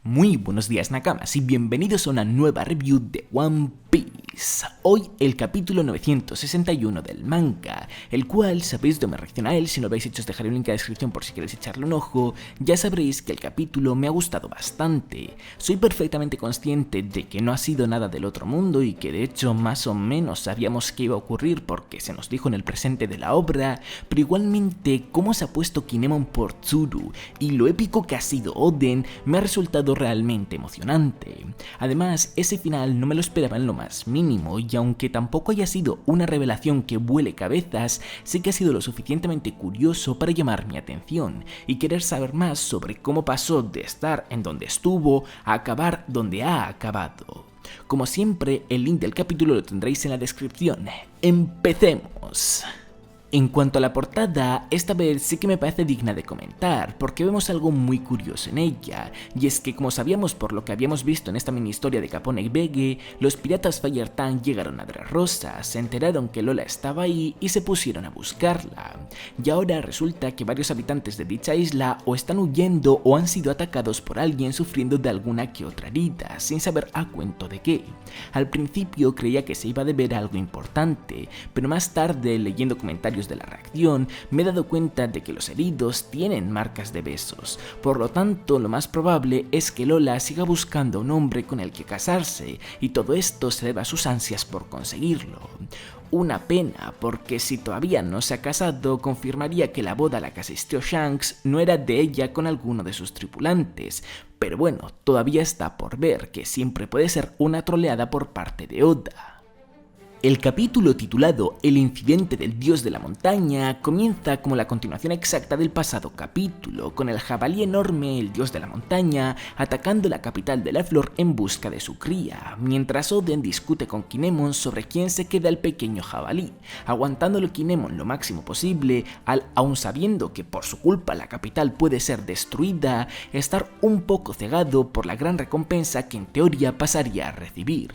Muy buenos días Nakamas y bienvenidos a una nueva review de One Piece. Hoy el capítulo 961 del manga, el cual sabréis de me reacciona a él. Si no lo habéis hecho os dejaré un link en la descripción por si queréis echarle un ojo. Ya sabréis que el capítulo me ha gustado bastante. Soy perfectamente consciente de que no ha sido nada del otro mundo y que de hecho más o menos sabíamos que iba a ocurrir porque se nos dijo en el presente de la obra, pero igualmente cómo se ha puesto Kinemon por Tsuru y lo épico que ha sido Oden me ha resultado realmente emocionante. Además, ese final no me lo esperaba en lo más mínimo y aunque tampoco haya sido una revelación que vuele cabezas, sí que ha sido lo suficientemente curioso para llamar mi atención y querer saber más sobre cómo pasó de estar en donde estuvo a acabar donde ha acabado. Como siempre, el link del capítulo lo tendréis en la descripción. ¡Empecemos! En cuanto a la portada, esta vez sí que me parece digna de comentar, porque vemos algo muy curioso en ella, y es que como sabíamos por lo que habíamos visto en esta mini historia de Capone y Bege, los piratas Fire Tank llegaron a Dressrosa, se enteraron que Lola estaba ahí y se pusieron a buscarla. Y ahora resulta que varios habitantes de dicha isla o están huyendo o han sido atacados por alguien sufriendo de alguna que otra herida, sin saber a cuento de qué. Al principio creía que se iba a deber a algo importante, pero más tarde, leyendo comentarios de la reacción, me he dado cuenta de que los heridos tienen marcas de besos. Por lo tanto, lo más probable es que Lola siga buscando a un hombre con el que casarse, y todo esto se debe a sus ansias por conseguirlo. Una pena, porque si todavía no se ha casado, confirmaría que la boda a la que asistió Shanks no era de ella con alguno de sus tripulantes. Pero bueno, todavía está por ver, que siempre puede ser una troleada por parte de Oda. El capítulo titulado El incidente del dios de la montaña comienza como la continuación exacta del pasado capítulo, con el jabalí enorme, el dios de la montaña, atacando la capital de la flor en busca de su cría, mientras Oden discute con Kinemon sobre quién se queda el pequeño jabalí, aguantándolo Kinemon lo máximo posible, aun sabiendo que por su culpa la capital puede ser destruida, estar un poco cegado por la gran recompensa que en teoría pasaría a recibir.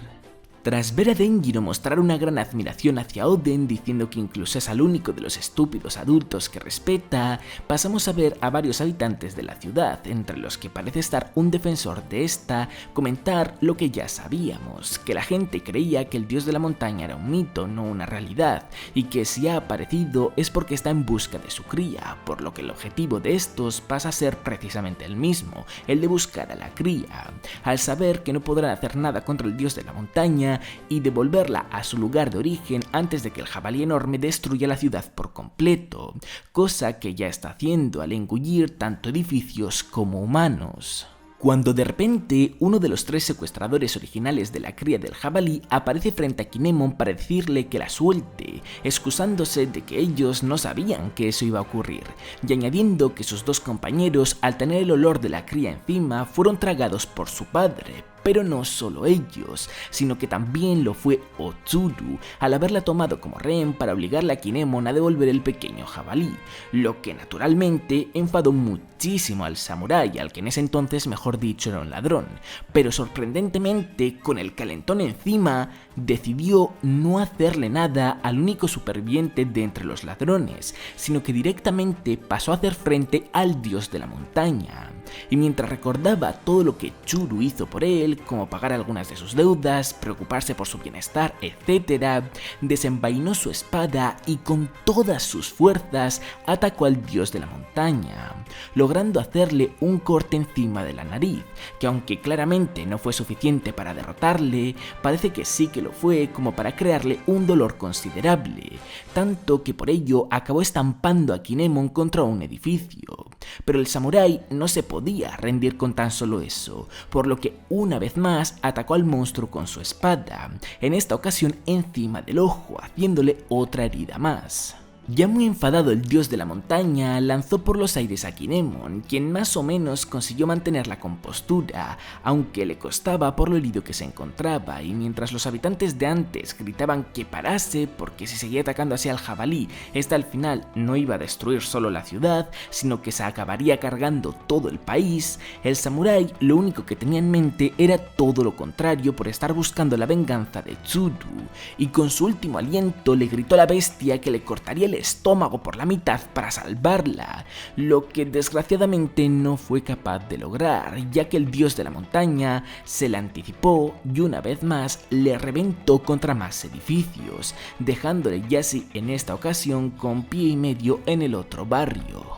Tras ver a Denjiro mostrar una gran admiración hacia Oden, diciendo que incluso es el único de los estúpidos adultos que respeta, pasamos a ver a varios habitantes de la ciudad, entre los que parece estar un defensor de esta, comentar lo que ya sabíamos, que la gente creía que el dios de la montaña era un mito, no una realidad, y que si ha aparecido es porque está en busca de su cría, por lo que el objetivo de estos pasa a ser precisamente el mismo, el de buscar a la cría. Al saber que no podrán hacer nada contra el dios de la montaña, y devolverla a su lugar de origen antes de que el jabalí enorme destruya la ciudad por completo, cosa que ya está haciendo al engullir tanto edificios como humanos. Cuando de repente uno de los tres secuestradores originales de la cría del jabalí aparece frente a Kinemon para decirle que la suelte, excusándose de que ellos no sabían que eso iba a ocurrir, y añadiendo que sus dos compañeros, al tener el olor de la cría encima, fueron tragados por su padre. Pero no solo ellos, sino que también lo fue Otsuru, al haberla tomado como rehén para obligarle a Kinemon a devolver el pequeño jabalí, lo que naturalmente enfadó muchísimo al samurái, al que en ese entonces mejor dicho era un ladrón, pero sorprendentemente, con el calentón encima, decidió no hacerle nada al único superviviente de entre los ladrones, sino que directamente pasó a hacer frente al dios de la montaña. Y mientras recordaba todo lo que Tsuru hizo por él, como pagar algunas de sus deudas, preocuparse por su bienestar, etc., desenvainó su espada y con todas sus fuerzas atacó al dios de la montaña, logrando hacerle un corte encima de la nariz, que aunque claramente no fue suficiente para derrotarle, parece que sí que lo fue como para crearle un dolor considerable, tanto que por ello acabó estampando a Kinemon contra un edificio. Pero el samurái no se podía rendir con tan solo eso, por lo que una vez más atacó al monstruo con su espada, en esta ocasión encima del ojo, haciéndole otra herida más. Ya muy enfadado, el dios de la montaña lanzó por los aires a Kinemon, quien más o menos consiguió mantener la compostura, aunque le costaba por lo herido que se encontraba, y mientras los habitantes de antes gritaban que parase porque si seguía atacando así al jabalí, esta al final no iba a destruir solo la ciudad, sino que se acabaría cargando todo el país, el samurái lo único que tenía en mente era todo lo contrario por estar buscando la venganza de Tsuru, y con su último aliento le gritó a la bestia que le cortaría el estómago por la mitad para salvarla, lo que desgraciadamente no fue capaz de lograr, ya que el dios de la montaña se le anticipó y una vez más le reventó contra más edificios, dejándole Yashi en esta ocasión con pie y medio en el otro barrio.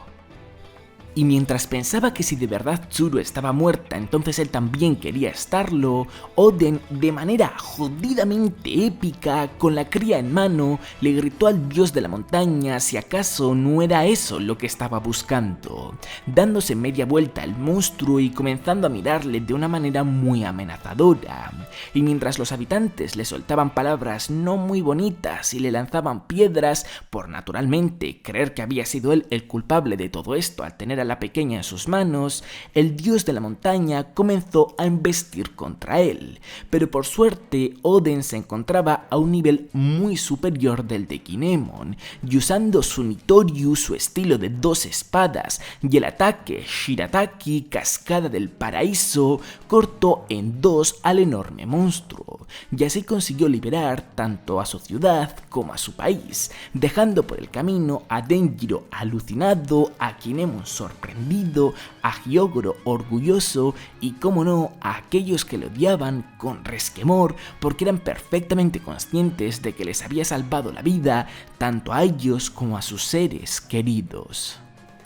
Y mientras pensaba que si de verdad Tsuru estaba muerta, entonces él también quería estarlo, Oden, de manera jodidamente épica, con la cría en mano, le gritó al dios de la montaña si acaso no era eso lo que estaba buscando, dándose media vuelta al monstruo y comenzando a mirarle de una manera muy amenazadora. Y mientras los habitantes le soltaban palabras no muy bonitas y le lanzaban piedras por naturalmente creer que había sido él el culpable de todo esto al tener a la pequeña en sus manos, el dios de la montaña comenzó a embestir contra él, pero por suerte Oden se encontraba a un nivel muy superior del de Kinemon, y usando su Nitoryu, su estilo de 2 espadas, y el ataque Shirataki, cascada del paraíso, cortó en 2 al enorme monstruo, y así consiguió liberar tanto a su ciudad como a su país, dejando por el camino a Denjiro alucinado, a Kinemon sorprendido, a Hyogoro orgulloso y, como no, a aquellos que le odiaban con resquemor porque eran perfectamente conscientes de que les había salvado la vida tanto a ellos como a sus seres queridos.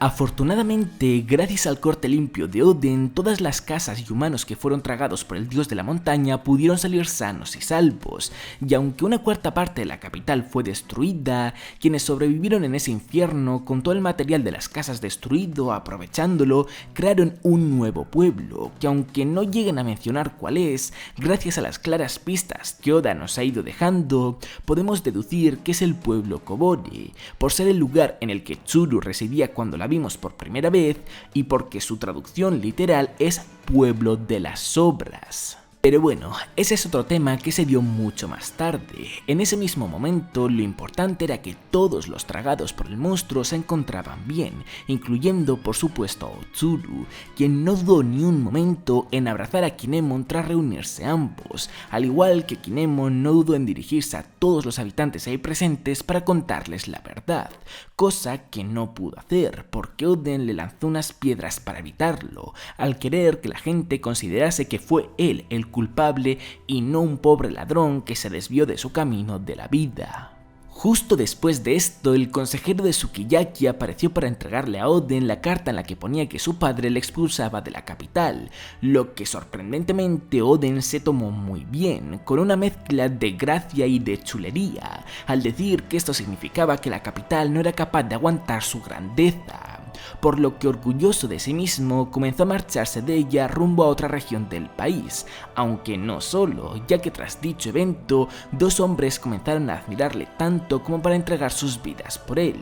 Afortunadamente, gracias al corte limpio de Oden, todas las casas y humanos que fueron tragados por el dios de la montaña pudieron salir sanos y salvos, y aunque una cuarta parte de la capital fue destruida, quienes sobrevivieron en ese infierno con todo el material de las casas destruido, aprovechándolo, crearon un nuevo pueblo, que aunque no lleguen a mencionar cuál es, gracias a las claras pistas que Oda nos ha ido dejando, podemos deducir que es el pueblo Kobore, por ser el lugar en el que Tsuru residía cuando la vimos por primera vez y porque su traducción literal es pueblo de las sobras. Pero bueno, ese es otro tema que se dio mucho más tarde. En ese mismo momento, lo importante era que todos los tragados por el monstruo se encontraban bien, incluyendo por supuesto a Otsuru, quien no dudó ni un momento en abrazar a Kinemon tras reunirse ambos, al igual que Kinemon no dudó en dirigirse a todos los habitantes ahí presentes para contarles la verdad, cosa que no pudo hacer porque Oden le lanzó unas piedras para evitarlo, al querer que la gente considerase que fue él el culpable y no un pobre ladrón que se desvió de su camino de la vida. Justo después de esto, el consejero de Sukiyaki apareció para entregarle a Oden la carta en la que ponía que su padre le expulsaba de la capital, lo que sorprendentemente Oden se tomó muy bien, con una mezcla de gracia y de chulería, al decir que esto significaba que la capital no era capaz de aguantar su grandeza, por lo que orgulloso de sí mismo comenzó a marcharse de ella rumbo a otra región del país, aunque no solo, ya que tras dicho evento, 2 hombres comenzaron a admirarle tanto como para entregar sus vidas por él,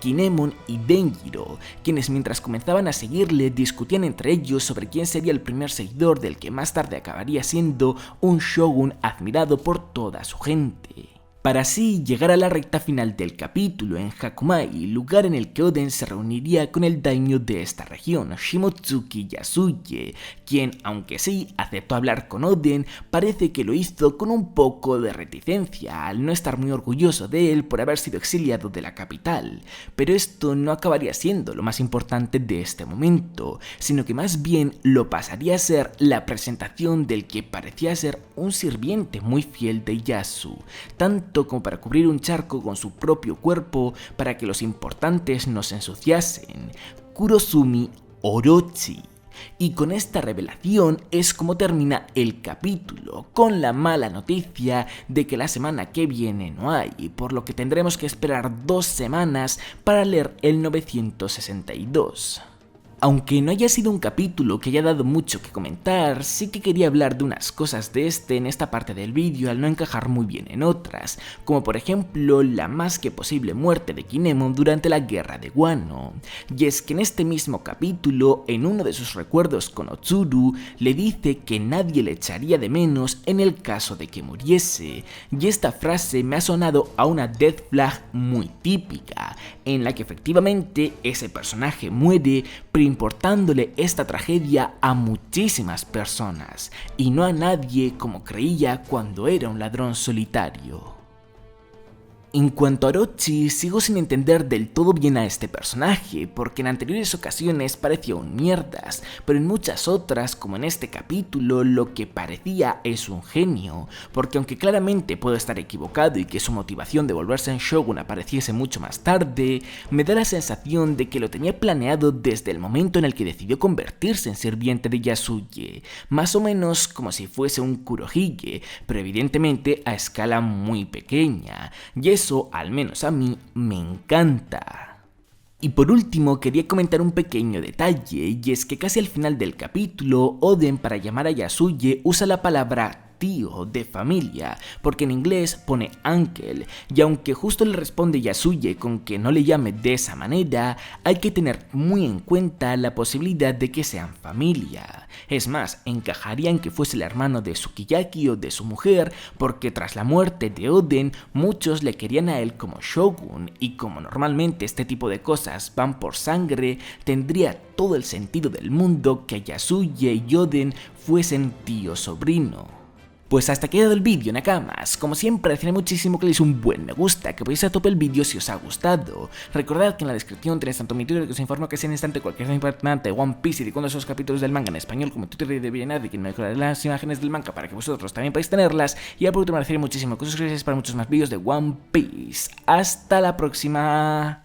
Kinemon y Denjiro, quienes mientras comenzaban a seguirle discutían entre ellos sobre quién sería el primer seguidor del que más tarde acabaría siendo un shogun admirado por toda su gente, para así llegar a la recta final del capítulo en Hakumai, lugar en el que Oden se reuniría con el daimyo de esta región, Shimotsuki Yasuye, quien, aunque sí aceptó hablar con Oden, parece que lo hizo con un poco de reticencia, al no estar muy orgulloso de él por haber sido exiliado de la capital. Pero esto no acabaría siendo lo más importante de este momento, sino que más bien lo pasaría a ser la presentación del que parecía ser un sirviente muy fiel de Yasu, tanto como para cubrir un charco con su propio cuerpo para que los importantes no se ensuciasen, Kurosumi Orochi. Y con esta revelación es como termina el capítulo, con la mala noticia de que la semana que viene no hay, por lo que tendremos que esperar 2 semanas para leer el 962. Aunque no haya sido un capítulo que haya dado mucho que comentar, sí que quería hablar de unas cosas de en esta parte del vídeo al no encajar muy bien en otras, como por ejemplo la más que posible muerte de Kinemon durante la guerra de Wano. Y es que en este mismo capítulo, en uno de sus recuerdos con Otsuru, le dice que nadie le echaría de menos en el caso de que muriese, y esta frase me ha sonado a una death flag muy típica, en la que efectivamente ese personaje muere, importándole esta tragedia a muchísimas personas, y no a nadie como creía cuando era un ladrón solitario. En cuanto a Orochi, sigo sin entender del todo bien a este personaje, porque en anteriores ocasiones parecía un mierdas, pero en muchas otras, como en este capítulo, lo que parecía es un genio, porque aunque claramente puedo estar equivocado y que su motivación de volverse en Shogun apareciese mucho más tarde, me da la sensación de que lo tenía planeado desde el momento en el que decidió convertirse en sirviente de Yasuye, más o menos como si fuese un Kurohige, pero evidentemente a escala muy pequeña, y eso, al menos a mí, me encanta. Y por último quería comentar un pequeño detalle, y es que casi al final del capítulo, Oden para llamar a Yasuye usa la palabra tío de familia, porque en inglés pone uncle, y aunque justo le responde Yasuye con que no le llame de esa manera, hay que tener muy en cuenta la posibilidad de que sean familia. Es más, encajaría en que fuese el hermano de Sukiyaki o de su mujer, porque tras la muerte de Oden, muchos le querían a él como shogun, y como normalmente este tipo de cosas van por sangre, tendría todo el sentido del mundo que Yasuye y Oden fuesen tío-sobrino. Pues hasta aquí ha quedado el vídeo, Nakamas. Como siempre, agradecería muchísimo que le deis un buen me gusta, que podéis a tope el vídeo si os ha gustado. Recordad que en la descripción tenéis tanto mi Twitter, que os informo que es en instante cualquier cosa importante de One Piece y de cuando esos capítulos del manga en español, como Twitter de Villeneuve, que no dejaré las imágenes del manga para que vosotros también podáis tenerlas. Y por último, agradecería muchísimo que os suscribáis para muchos más vídeos de One Piece. ¡Hasta la próxima!